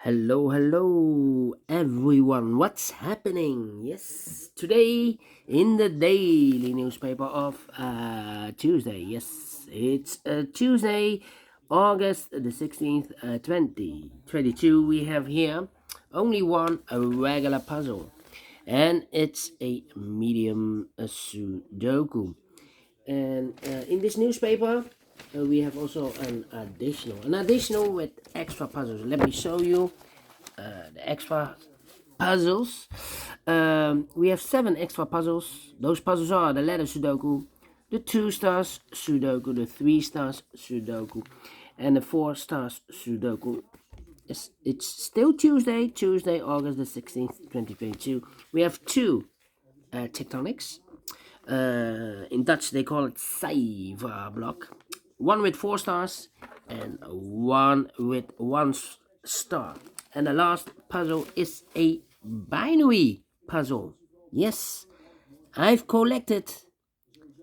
Hello everyone, what's happening? Yes, today in the daily newspaper of Tuesday. Yes, it's Tuesday, August the 16th, 2022. We have here only one a regular puzzle, and it's a medium Sudoku. And in this newspaper, we have also an additional with extra puzzles. Let me show you the extra puzzles. We have 7 extra puzzles. Those puzzles are the letter Sudoku, the 2 stars Sudoku, the 3 stars Sudoku, and the 4 stars Sudoku. It's still Tuesday, August the 16th, 2022. We have 2 tectonics. In Dutch, they call it cijferblok. One with 4 stars and one with 1 star. And the last puzzle is a binary puzzle. Yes, I've collected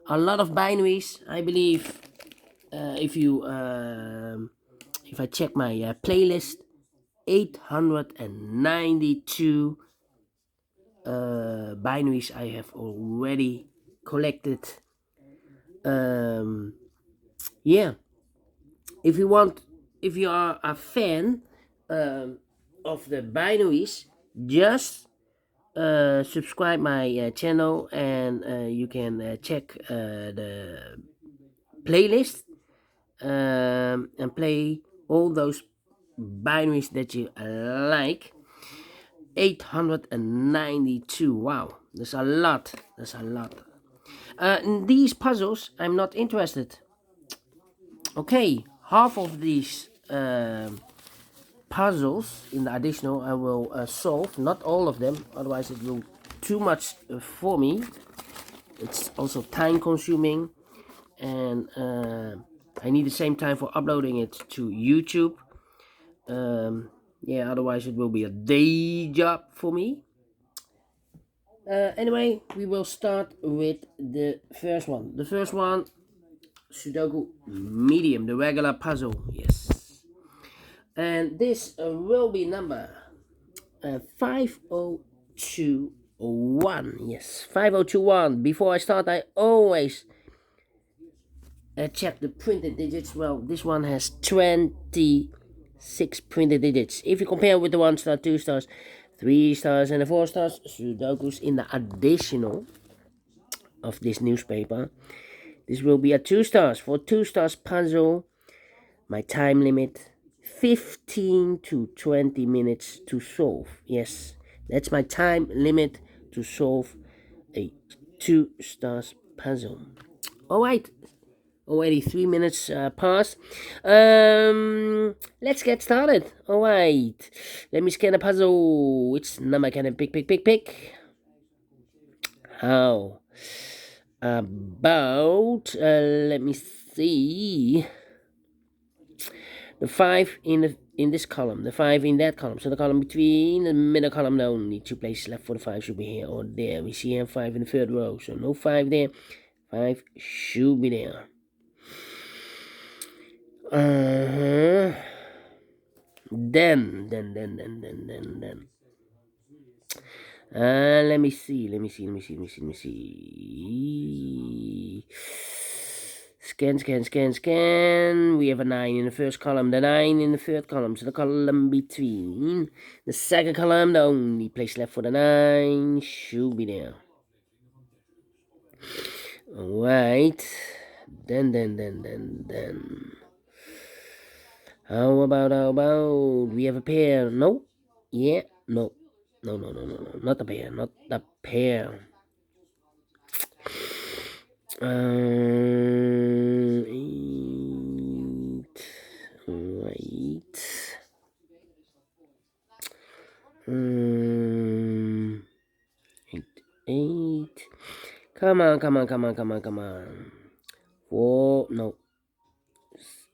a lot of binaries. I believe if I check my playlist, 892 binaries I have already collected. Yeah, if you are a fan of the binaries, just subscribe my channel, and you can check the playlist and play all those binaries that you like. 892. Wow, that's a lot. In these puzzles, I'm not interested. Okay, half of these puzzles in the additional I will solve, not all of them, otherwise it will too much for me. It's also time consuming, and I need the same time for uploading it to YouTube. Yeah, otherwise it will be a day job for me. Anyway, we will start with the first one. The first one, Sudoku Medium, the regular puzzle. Yes, and this will be number 5021. Yes, 5021. Before I start, I always check the printed digits. Well, this one has 26 printed digits. If you compare with the 1 star, 2 stars, 3 stars, and the 4 stars Sudokus in the additional of this newspaper, this will be a 2 stars. For 2 stars puzzle, my time limit 15 to 20 minutes to solve. Yes, that's my time limit to solve a 2 stars puzzle. Alright, already 3 minutes passed. Let's get started. Alright, let me scan the puzzle. Which number can I pick? How about let me see, the 5 in this column, the 5 in that column. So the column between the middle column, the only 2 places left for the 5 should be here or there. We see here 5 in the 3rd row, so no 5 there. 5 should be there. Then. Let me see. Scan. We have a 9 in the first column, the 9 in the 3rd column. So the column between the 2nd column, the only place left for the 9 should be there. Alright. Then. How about we have a pair? No? Yeah? No. No. Not a pair. Not a pair. Eight. Right. Eight. Come on. 4. No.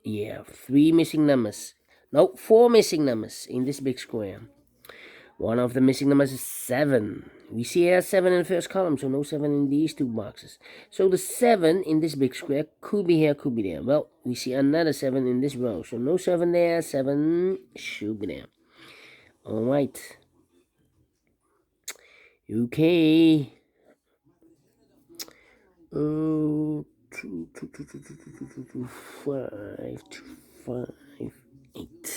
Yeah, 3 missing numbers. No, 4 missing numbers in this big square. One of the missing numbers is 7. We see here 7 in the first column, so no 7 in these 2 boxes. So the 7 in this big square could be here, could be there. Well, we see another 7 in this row, so no 7 there, 7 should be there. Alright. Okay. Oh, 5, 8.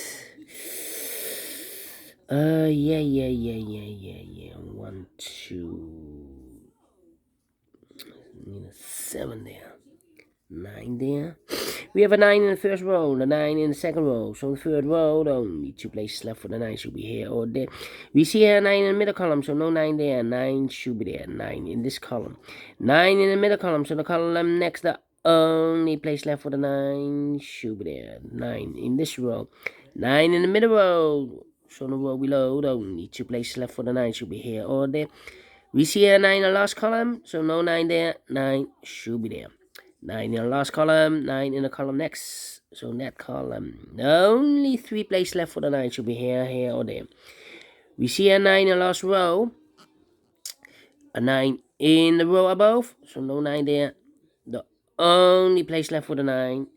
Yeah. 1, 2. 7 there. 9 there. We have a 9 in the first row, and a 9 in the second row. So in the third row, only 2 places left for the 9 should be here or there. We see here a 9 in the middle column, so no 9 there. 9 should be there. 9 in this column. 9 in the middle column, so the column next, the only place left for the 9 should be there. 9 in this row. 9 in the middle row, so the row below, only 2 places left for the 9 should be here or there. We see a 9 in the last column, so no 9 there. 9 should be there. 9 in the last column, 9 in the column next. So in that column, only 3 places left for the 9 should be here, here, or there. We see a 9 in the last row, a 9 in the row above, so no 9 there. The only place left for the 9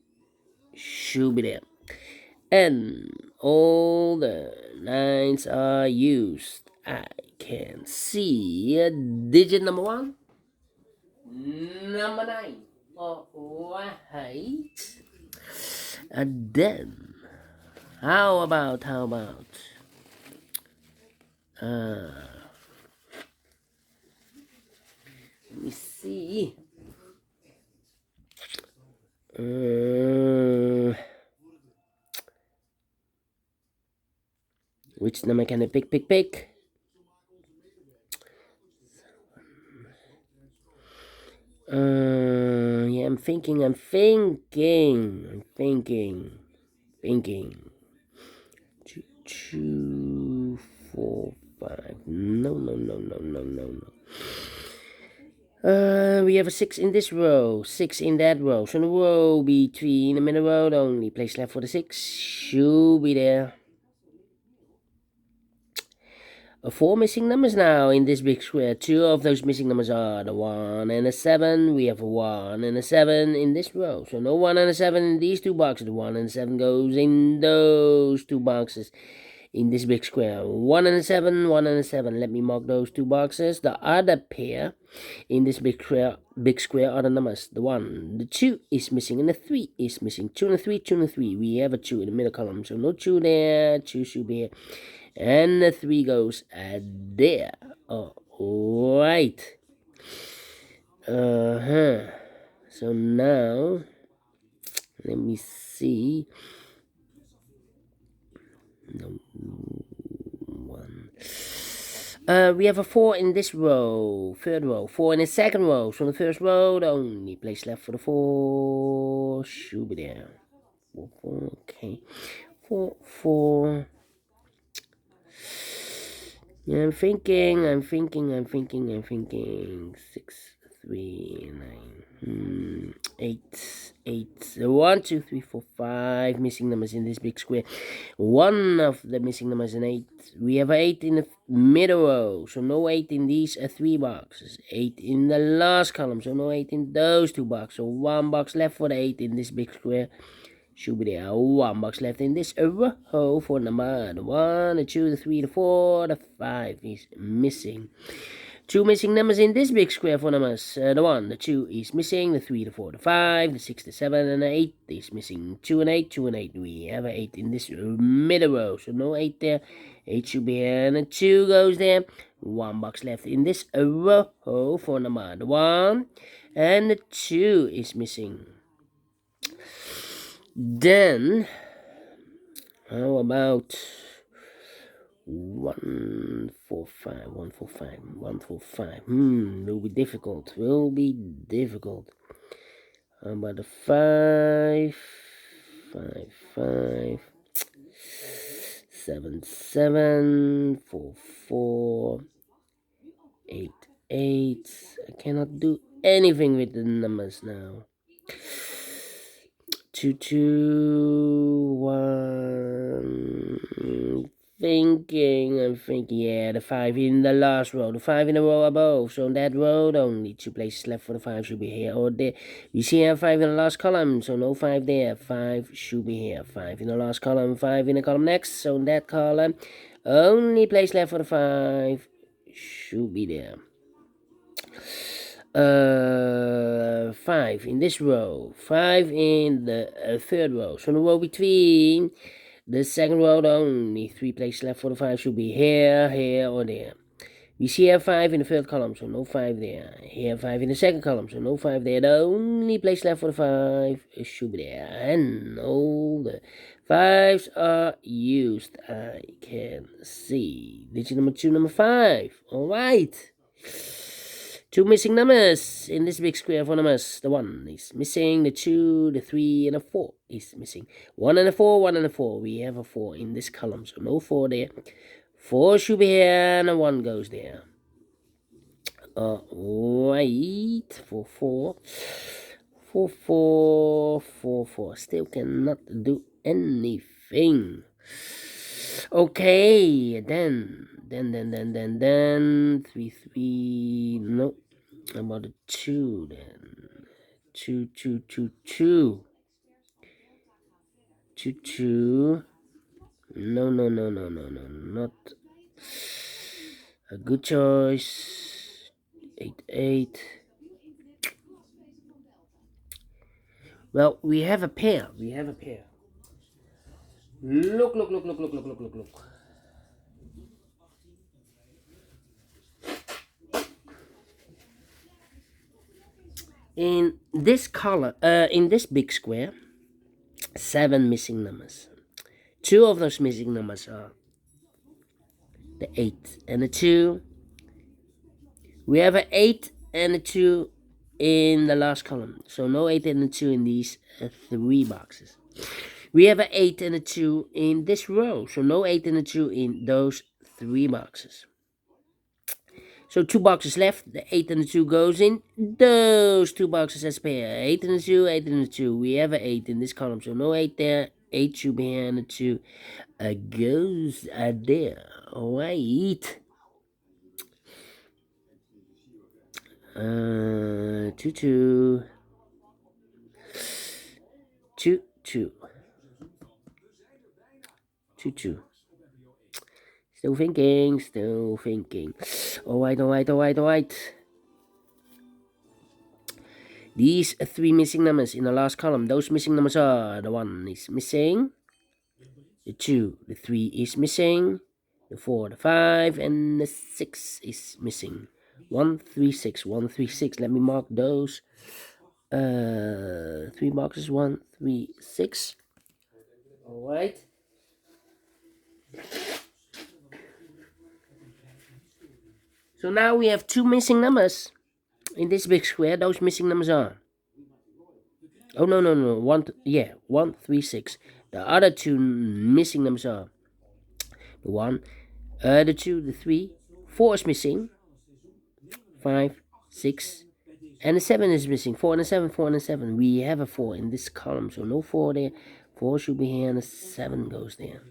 should be there. And all the 9s are used. I can see a digit number 1, number 9. Alright. And then, how about, let me see. Which number can I pick? Yeah, I'm thinking. 2, 4, 5. No. We have a 6 in this row, 6 in that row. So in the row between the middle row, the only place left for the 6 should be there. 4 missing numbers now in this big square. 2 of those missing numbers are the 1 and a 7. We have a 1 and a 7 in this row. So no 1 and a 7 in these 2 boxes. The 1 and a 7 goes in those 2 boxes in this big square. 1 and a 7, 1 and a 7. Let me mark those 2 boxes. The other pair in this big square are the numbers. The 1, the 2 is missing, and the 3 is missing. 2 and a 3, 2 and a 3. We have a 2 in the middle column. So no 2 there. 2 should be here. And the 3 goes there. Alright. So now, let me see. No, 1. We have a 4 in this row, third row. 4 in the second row. So in the first row, the only place left for the 4 should be there. 4, okay. 4. I'm thinking. 6, 3, 9, 8. 1, 2, 3, 4, 5 missing numbers in this big square. One of the missing numbers is 8. We have 8 in the middle row, so no 8 in these 3 boxes. 8 in the last column, so no 8 in those 2 boxes. So 1 box left for the 8 in this big square. Should be there. 1 box left in this row for number the 1, the 2, the 3, the 4, the 5 is missing. 2 missing numbers in this big square for numbers. The 1, the 2 is missing. The 3, the 4, the 5, the 6, the 7, and the 8 is missing. 2 and 8, 2 and 8. We have an 8 in this middle row, so no 8 there. 8 should be here, and the 2 goes there. 1 box left in this row for number the 1, and the 2 is missing. Then, how about 1, 4, 5, 1, 4, 5, 1, 4, 5. Will be difficult. How about the 5, 7, 7, 4, 4, 8, 8. I cannot do anything with the numbers now. 2, 2, 1. I'm thinking, yeah, the 5 in the last row, the 5 in the row above. So in that row, only 2 places left for the 5 should be here or there. You see here 5 in the last column, so no 5 there. 5 should be here. 5 in the last column, 5 in the column next. So in that column, Only place left for the 5 should be there. 5 in this row, 5 in the third row. So the row between the second row, only 3 places left for the 5 should be here, here, or there. We see here 5 in the third column, so no 5 there. Here 5 in the second column, so no 5 there. The only place left for the 5 should be there. And all the 5s are used. I can see. Digit number 2, number 5. Alright. 2 missing numbers in this big square for numbers. The 1 is missing, the 2, the 3, and the 4 is missing. 1 and a 4, 1 and a 4. We have a 4 in this column, so no 4 there. 4 should be here, and a 1 goes there. Right, 4, 4. 4, 4, 4, 4. Still cannot do anything. Okay, then 3, 3. No, about a 2 then. 2, 2, 2, 2. 2, 2. No, not a good choice. 8, 8. Well, we have a pair. Look. In this color, in this big square, 7 missing numbers. 2 of those missing numbers are the 8 and the 2. We have an 8 and a 2 in the last column, so no 8 and a 2 in these 3 boxes. We have an 8 and a 2 in this row, so no 8 and a 2 in those 3 boxes. So 2 boxes left, the 8 and the 2 goes in those 2 boxes as pair. 8 and the 2, 8 and the 2. We have an 8 in this column, so no 8 there. 8 should be here, and the 2 goes there. Alright. 2, 2. 2, 2. 2, 2. Still thinking. Alright. These 3 missing numbers in the last column. Those missing numbers are: the 1 is missing, the 2, the 3 is missing, the 4, the 5, and the 6 is missing. 1, 3, 6. 1, 3, 6. Let me mark those 3 boxes. 1, 3, 6. Alright. So now we have 2 missing numbers in this big square. Those missing numbers are: oh no, 1, 3, 6. The other 2 missing numbers are the 1, the 2, the 3, 4 is missing, 5, 6, and the 7 is missing. 4 and a 7, 4 and a 7. We have a 4 in this column, so no 4 there. 4 should be here, and the 7 goes there.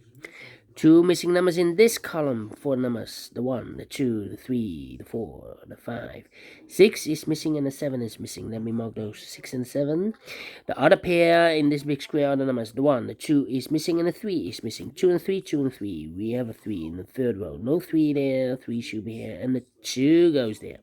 2 missing numbers in this column. 4 numbers: the 1, the 2, the 3, the 4, the 5. 6 is missing, and the 7 is missing. Let me mark those 6 and 7. The other pair in this big square are the numbers: the 1, the 2 is missing, and the 3 is missing. 2 and 3, 2 and 3. We have a 3 in the third row. No 3 there. 3 should be here, and the 2 goes there.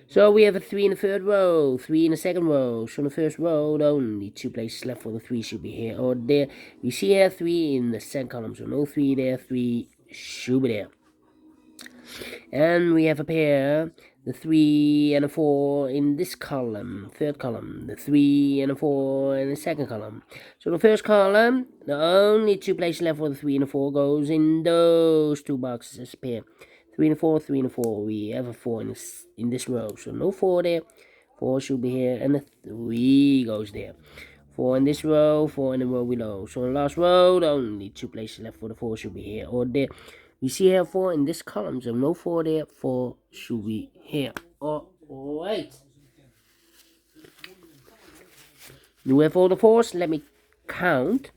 So we have a 3 in the third row, 3 in the second row. So in the first row, only 2 places left for the 3 should be here or there. We see here 3 in the second column, so no 3 there. 3 should be there. And we have a pair, the 3 and a 4 in this column, third column. The 3 and a 4 in the second column. So the first column, the only 2 places left for the 3 and the 4 goes in those 2 boxes as a pair. 3 and 4, 3 and 4. We have a 4 in this row, so no 4 there. 4 should be here, and the 3 goes there. 4 in this row, 4 in the row below. So in the last row, only 2 places left for the 4 should be here or there. We see here 4 in this column, so no 4 there. 4 should be here. Alright. You have all the 4s. Let me count.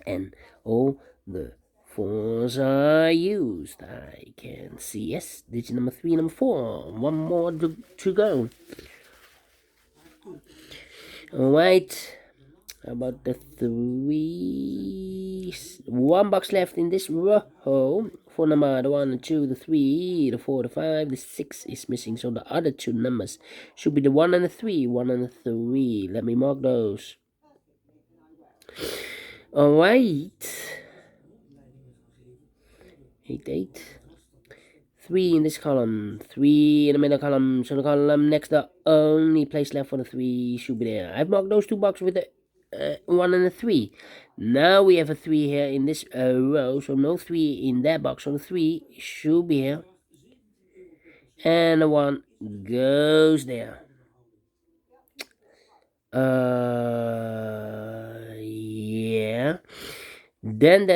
And all the 4s are used. I can see. Yes, digit number 3, number 4. 1 more to go. Alright. How about the 3? One box left in this row. For number the 1, the 2, the 3, the 4, the 5, the 6 is missing. So the other two numbers should be the 1 and the 3. 1 and the 3. Let me mark those. Alright. 8. 3 in this column, 3 in the middle column. So the column next, the only place left for the 3 should be there. I've marked those two boxes with the 1 and a 3. Now we have a 3 here in this row, so no 3 in that box. So the 3 should be here, and the 1 goes there. Yeah. Then,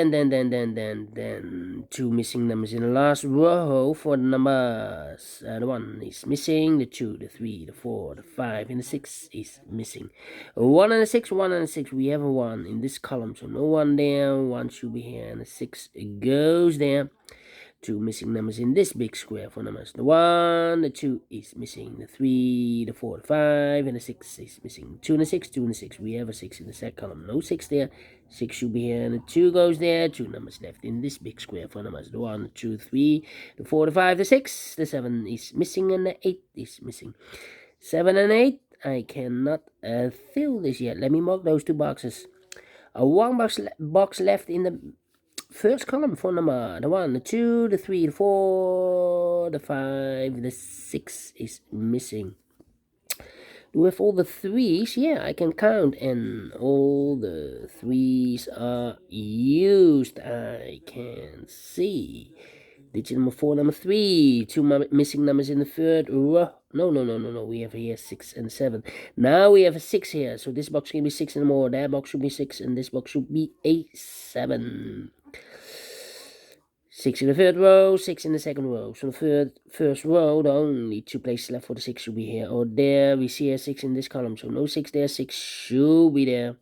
2 missing numbers in the last row for the numbers. The 1 is missing, the 2, the 3, the 4, the 5, and the 6 is missing. 1 and a 6, 1 and a 6, we have a 1 in this column, so no 1 there, 1 should be here, and the 6 goes there. 2 missing numbers in this big square for numbers. The 1, the 2 is missing. The 3, the 4, the 5, and the 6 is missing. 2 and a 6, 2 and a 6. We have a 6 in the second column. No 6 there. 6 should be here, and the 2 goes there. 2 numbers left in this big square for numbers. The 1, the 2, 3, the 4, the 5, the 6. The 7 is missing, and the 8 is missing. 7 and 8. I cannot fill this yet. Let me mark those two boxes. A 1 box left in the first column for number. The 1, the 2, the 3, the 4, the 5, the 6 is missing. Do we have all the 3s? Yeah, I can count, and all the 3s are used. I can see. Digit number 4, number 3. 2 missing numbers in the third row. No. We have here 6 and 7. Now we have a 6 here. So this box can be 6 and more. That box should be 6, and this box should be a 7. 6 in the third row, 6 in the second row. So the first row, the only 2 places left for the 6 should be here or there. We see a 6 in this column, so no 6 there. 6 should be there.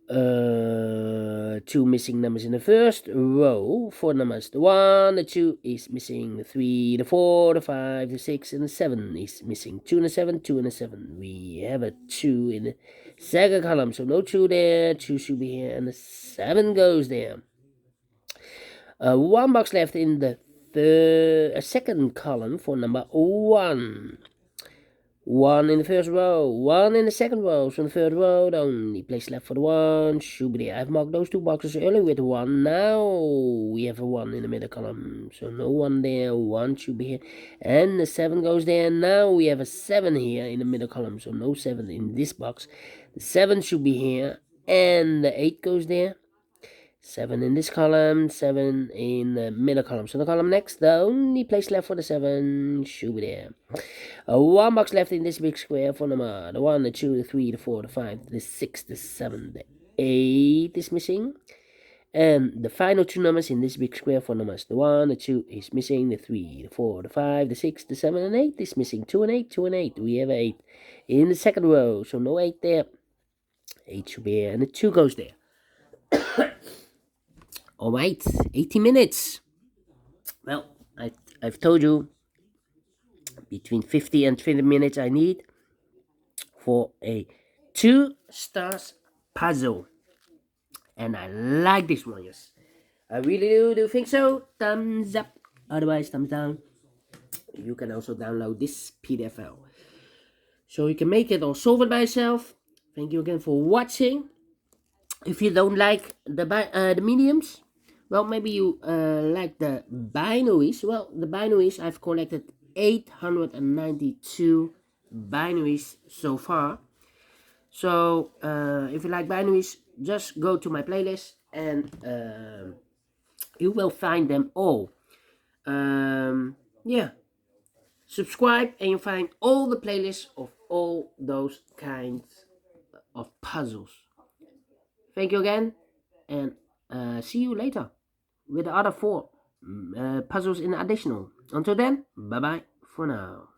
2 missing numbers in the first row. 4 numbers. The 1, the 2 is missing. The 3, the 4, the 5, the 6, and the 7 is missing. 2 and a 7, 2 and a 7. We have a 2 in the second column, so no 2 there. 2 should be here, and the 7 goes there. 1 box left in the second column for number 1. 1 in the first row, 1 in the second row. So in the third row, the only place left for the 1 should be there. I've marked those two boxes earlier with 1. Now we have a 1 in the middle column. So no 1 there, 1 should be here. And the 7 goes there. Now we have a 7 here in the middle column. So no 7 in this box. The 7 should be here. And the 8 goes there. 7 in this column, 7 in the middle column. So the column next, the only place left for the 7 should be there. 1 box left in this big square for number. The 1, the 2, the 3, the 4, the 5, the 6, the 7, the 8 is missing. And the final 2 numbers in this big square for numbers. The 1, the 2 is missing. The 3, the 4, the 5, the 6, the 7, and 8 is missing. 2 and 8, 2 and 8. We have 8 in the second row. So no 8 there. 8 should be here, and the 2 goes there. Alright, 80 minutes. Well, I've told you between 50 and 20 minutes I need for a 2 stars puzzle. And I like this one, yes. I really do think so. Thumbs up. Otherwise, thumbs down. You can also download this PDF file, so you can make it or solve it by yourself. Thank you again for watching. If you don't like the mediums, well, maybe you like the binaries. Well, the binaries, I've collected 892 binaries so far. So if you like binaries, just go to my playlist and you will find them all. Yeah, subscribe and you'll find all the playlists of all those kinds of puzzles. Thank you again, and see you later with the other 4 puzzles in additional. Until then, bye bye for now.